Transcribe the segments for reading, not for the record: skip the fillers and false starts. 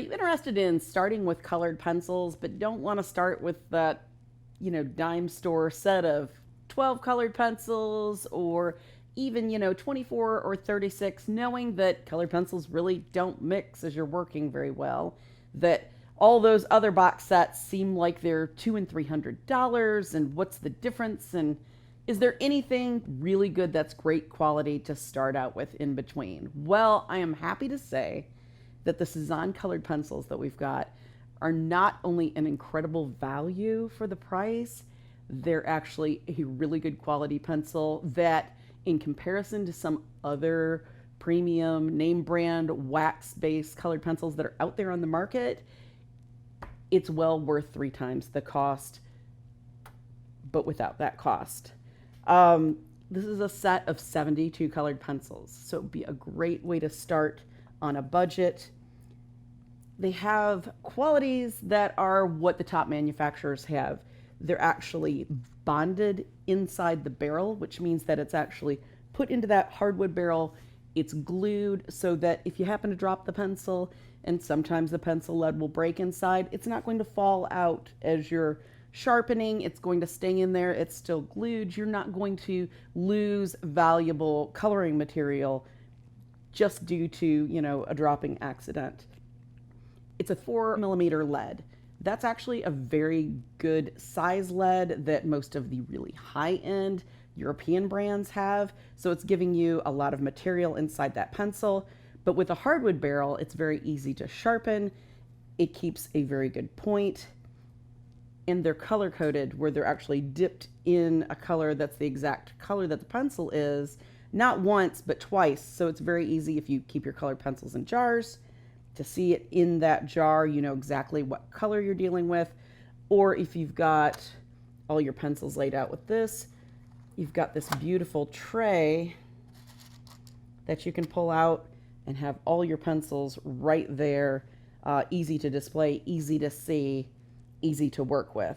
you interested in starting with colored pencils, but don't want to start with that, dime store set of 12 colored pencils or even, 24 or 36, knowing that colored pencils really don't mix as you're working very well, that all those other box sets seem like they're $200 and $300, and what's the difference? And is there anything really good that's great quality to start out with in between? Well, I am happy to say that the Cezanne colored pencils that we've got are not only an incredible value for the price, they're actually a really good quality pencil that, in comparison to some other premium name brand wax-based colored pencils that are out there on the market, it's well worth 3 times the cost, but without that cost. This is a set of 72 colored pencils, so it would be a great way to start on a budget. They have qualities that are what the top manufacturers have. They're actually bonded inside the barrel, which means that it's actually put into that hardwood barrel. It's glued so that if you happen to drop the pencil, and sometimes the pencil lead will break inside, it's not going to fall out as you're sharpening. It's going to stay in there. It's still glued. You're not going to lose valuable coloring material just due to, a dropping accident. It's a 4mm lead. That's actually a very good size lead that most of the really high-end European brands have. So it's giving you a lot of material inside that pencil. But with a hardwood barrel, it's very easy to sharpen. It keeps a very good point. And they're color-coded, where they're actually dipped in a color that's the exact color that the pencil is, not once, but twice. So it's very easy if you keep your colored pencils in jars to see it in that jar. You know exactly what color you're dealing with. Or if you've got all your pencils laid out with this, you've got this beautiful tray that you can pull out and have all your pencils right there, easy to display, easy to see, easy to work with.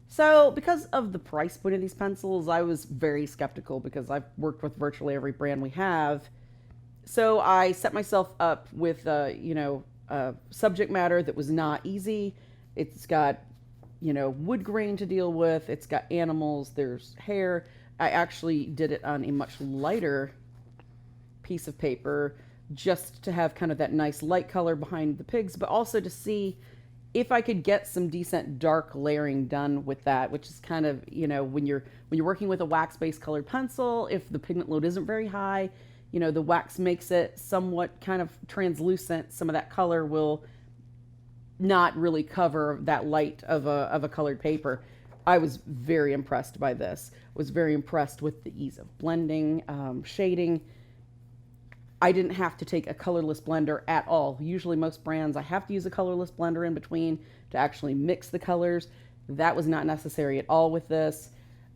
So because of the price point of these pencils, I was very skeptical because I've worked with virtually every brand we have. So I set myself up with, subject matter that was not easy. It's got, wood grain to deal with. It's got animals. There's hair. I actually did it on a much lighter piece of paper just to have kind of that nice light color behind the pigs, but also to see if I could get some decent dark layering done with that, which is kind of, when you're working with a wax-based colored pencil, if the pigment load isn't very high, the wax makes it somewhat kind of translucent. Some of that color will not really cover that light of a colored paper. I was very impressed by this. Was very impressed with the ease of blending, shading. I didn't have to take a colorless blender at all. Usually most brands, I have to use a colorless blender in between to actually mix the colors. That was not necessary at all with this.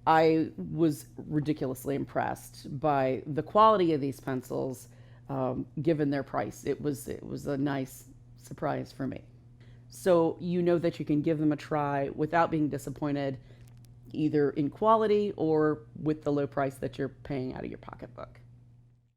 I was ridiculously impressed by the quality of these pencils, given their price. It was a nice surprise for me. So you know that you can give them a try without being disappointed, either in quality or with the low price that you're paying out of your pocketbook.